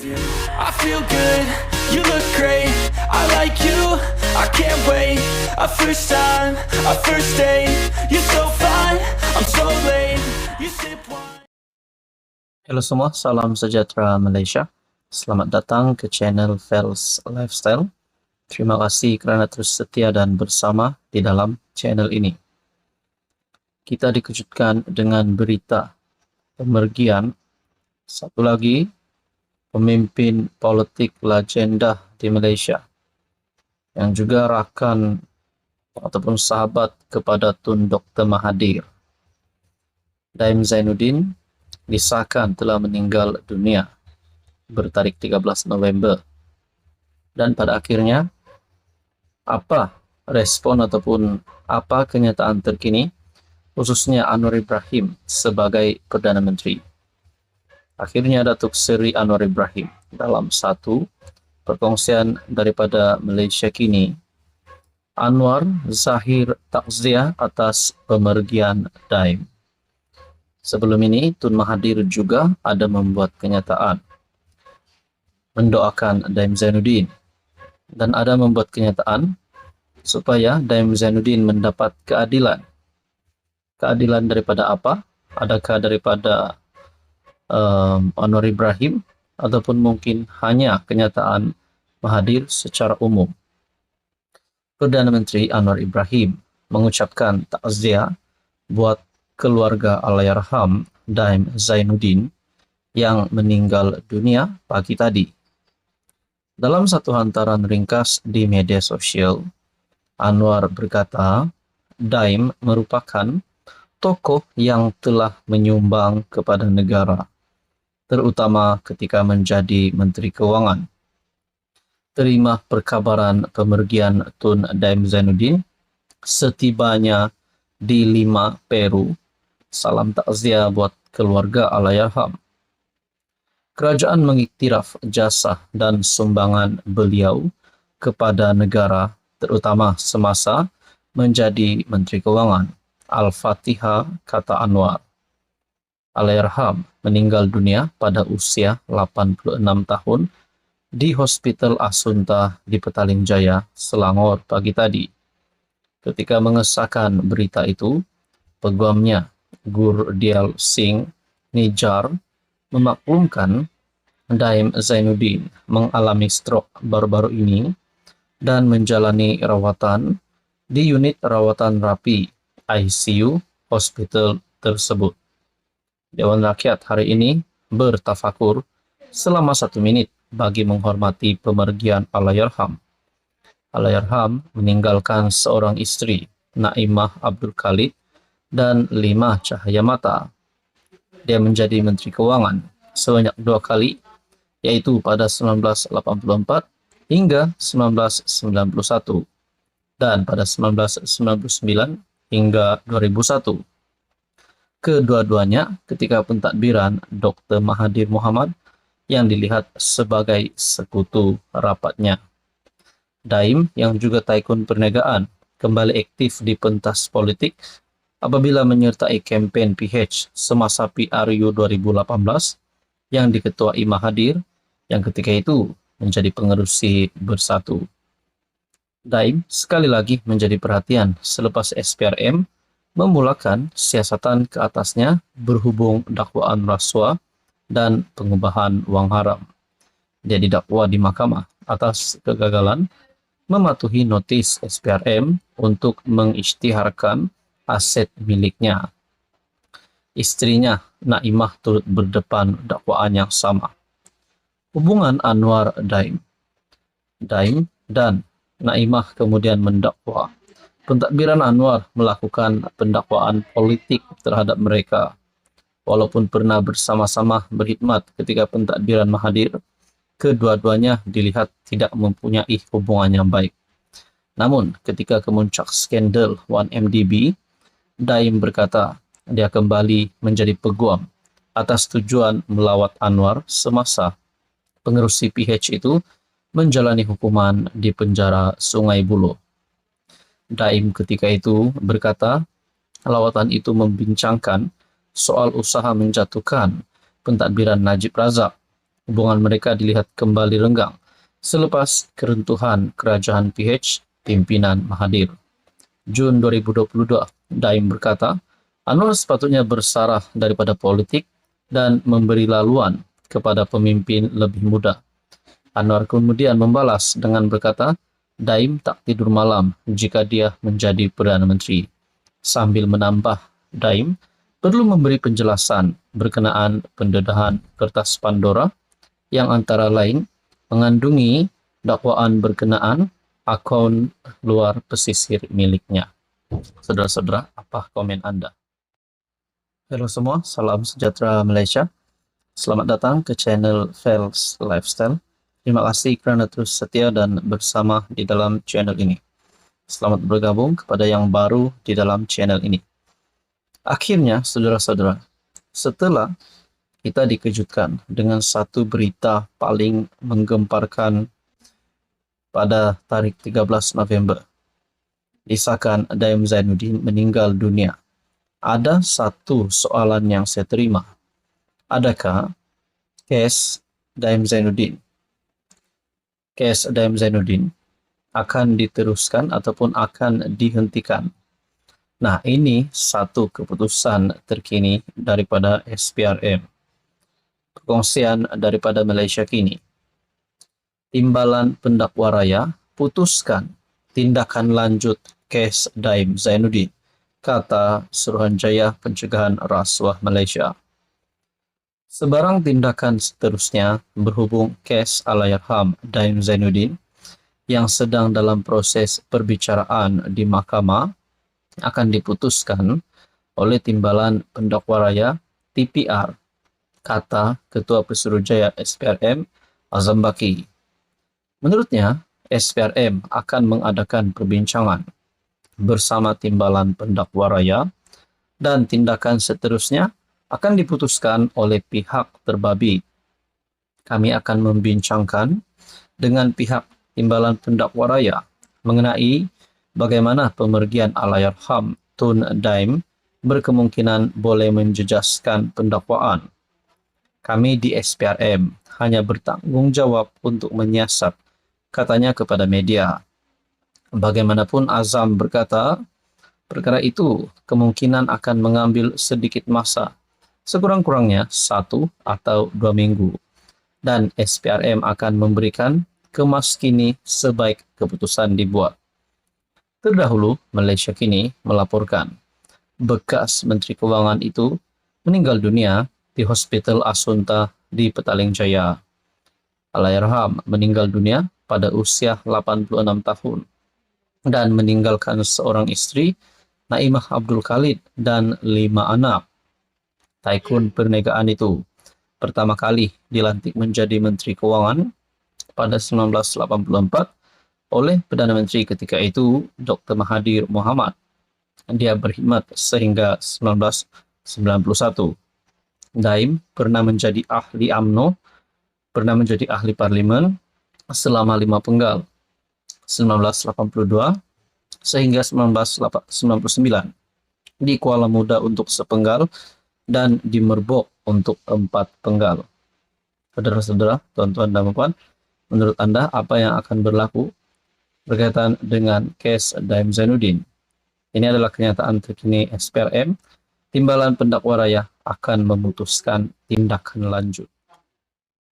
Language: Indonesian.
I feel good, you look great, I like you, I can't wait. A first time, a first date, you're so fine, I'm so late. You sip wine. Halo semua, salam sejahtera Malaysia. Selamat datang ke channel Fels Lifestyle. Terima kasih kerana terus setia dan bersama di dalam channel ini. Kita dikejutkan dengan berita pemergian satu lagi pemimpin politik legenda di Malaysia yang juga rakan ataupun sahabat kepada Tun Dr. Mahathir. Daim Zainuddin disahkan telah meninggal dunia bertarikh 13 November. Dan pada akhirnya, apa respon ataupun apa kenyataan terkini, khususnya Anwar Ibrahim sebagai Perdana Menteri? Akhirnya Datuk Seri Anwar Ibrahim dalam satu perkongsian daripada Malaysia Kini, Anwar zahir takziah atas pemergian Daim. Sebelum ini, Tun Mahathir juga ada membuat kenyataan mendoakan Daim Zainuddin dan ada membuat kenyataan supaya Daim Zainuddin mendapat keadilan. Keadilan daripada apa? Adakah daripada Anwar Ibrahim ataupun mungkin hanya kenyataan Mahathir secara umum? Perdana Menteri Anwar Ibrahim mengucapkan takziah buat keluarga Allahyarham Daim Zainuddin yang meninggal dunia pagi tadi. Dalam satu hantaran ringkas di media sosial, Anwar berkata, Daim merupakan tokoh yang telah menyumbang kepada negara, terutama ketika menjadi Menteri Keuangan. Terima perkabaran pemergian Tun Daim Zainuddin setibanya di Lima, Peru. Salam takziah buat keluarga Allahyarham. Kerajaan mengiktiraf jasa dan sumbangan beliau kepada negara, terutama semasa menjadi Menteri Keuangan. Al-Fatihah, kata Anwar. Allahyarham meninggal dunia pada usia 86 tahun di Hospital Asunta di Petaling Jaya, Selangor pagi tadi. Ketika mengesahkan berita itu, peguamnya Gurdial Singh Nijjar memaklumkan Daim Zainuddin mengalami stroke baru-baru ini dan menjalani rawatan di unit rawatan rapi ICU hospital tersebut. Dewan Rakyat hari ini bertafakur selama 1 minit bagi menghormati pemergian Allahyarham. Allahyarham meninggalkan seorang istri, Naimah Abdul Khalid, dan 5 cahaya mata. Dia menjadi Menteri Keuangan sebanyak 2 kali, yaitu pada 1984 hingga 1991 dan pada 1999 hingga 2001. Kedua-duanya ketika pentadbiran Dr. Mahathir Mohamad yang dilihat sebagai sekutu rapatnya. Daim yang juga taikun perniagaan kembali aktif di pentas politik apabila menyertai kempen PH semasa PRU 2018 yang diketuai Mahathir yang ketika itu menjadi pengerusi Bersatu. Daim sekali lagi menjadi perhatian selepas SPRM memulakan siasatan ke atasnya berhubung dakwaan rasuah dan pengubahan wang haram. Dia didakwa di mahkamah atas kegagalan mematuhi notis SPRM untuk mengisytiharkan aset miliknya. Istrinya, Naimah, turut berdepan dakwaan yang sama. Hubungan Anwar Daim dan Naimah kemudian mendakwa pentadbiran Anwar melakukan pendakwaan politik terhadap mereka. Walaupun pernah bersama-sama berkhidmat ketika pentadbiran Mahathir, kedua-duanya dilihat tidak mempunyai hubungan yang baik. Namun, ketika kemuncak skandal 1MDB, Daim berkata dia kembali menjadi peguam atas tujuan melawat Anwar semasa pengerusi PH itu menjalani hukuman di penjara Sungai Buloh. Daim ketika itu berkata, lawatan itu membincangkan soal usaha menjatuhkan pentadbiran Najib Razak hubungan mereka dilihat kembali renggang selepas keruntuhan kerajaan PH pimpinan Mahathir. Jun 2022, Daim berkata, Anwar sepatutnya bersarah daripada politik dan memberi laluan kepada pemimpin lebih muda. Anwar kemudian membalas dengan berkata, Daim tak tidur malam jika dia menjadi Perdana Menteri. Sambil menambah, Daim perlu memberi penjelasan berkenaan pendedahan kertas Pandora yang antara lain mengandungi dakwaan berkenaan akun luar pesisir miliknya. Saudara-saudara, apa komen Anda? Halo semua, salam sejahtera Malaysia. Selamat datang ke channel Fels Lifestyle. Terima kasih kerana terus setia dan bersama di dalam channel ini. Selamat bergabung kepada yang baru di dalam channel ini. Akhirnya, saudara-saudara, setelah kita dikejutkan dengan satu berita paling menggemparkan pada tarikh 13 November, disahkan Daim Zainuddin meninggal dunia. Ada satu soalan yang saya terima. Adakah kes Daim Zainuddin akan diteruskan ataupun akan dihentikan? Nah, ini satu keputusan terkini daripada SPRM. Perkongsian daripada Malaysia Kini. Timbalan Pendakwa Raya putuskan tindakan lanjut kes Daim Zainuddin, kata Suruhanjaya Pencegahan Rasuah Malaysia. Sebarang tindakan seterusnya berhubung kes Allahyarham Daim Zainuddin yang sedang dalam proses perbicaraan di mahkamah akan diputuskan oleh Timbalan Pendakwa Raya TPR, kata Ketua Pesuruhjaya SPRM Azam Baki. Menurutnya, SPRM akan mengadakan perbincangan bersama Timbalan Pendakwa Raya dan tindakan seterusnya akan diputuskan oleh pihak terbabi. Kami akan membincangkan dengan pihak Timbalan Pendakwa Raya mengenai bagaimana pemergian Allahyarham Tun Daim berkemungkinan boleh menjejaskan pendakwaan. Kami di SPRM hanya bertanggungjawab untuk menyiasat, katanya kepada media. Bagaimanapun Azam berkata, perkara itu kemungkinan akan mengambil sedikit masa, sekurang-kurangnya 1 atau 2 minggu, dan SPRM akan memberikan kemas kini sebaik keputusan dibuat. Terdahulu, Malaysia Kini melaporkan bekas Menteri Kewangan itu meninggal dunia di Hospital Asunta di Petaling Jaya. Allahyarham meninggal dunia pada usia 86 tahun dan meninggalkan seorang isteri, Naimah Abdul Khalid, dan 5 anak. Taikun perniagaan itu pertama kali dilantik menjadi Menteri Kewangan pada 1984 oleh Perdana Menteri ketika itu, Dr. Mahathir Mohamad. Dia berkhidmat sehingga 1991. Daim pernah menjadi ahli UMNO, pernah menjadi ahli parlimen selama 5 penggal, 1982 sehingga 1999, di Kuala Muda untuk sepenggal, dan di Merbok untuk 4 penggal. Saudara-saudara, tuan-tuan dan puan, menurut Anda apa yang akan berlaku berkaitan dengan kes Daim Zainuddin? Ini adalah kenyataan terkini SPRM. Timbalan Pendakwa Raya akan memutuskan tindakan lanjut.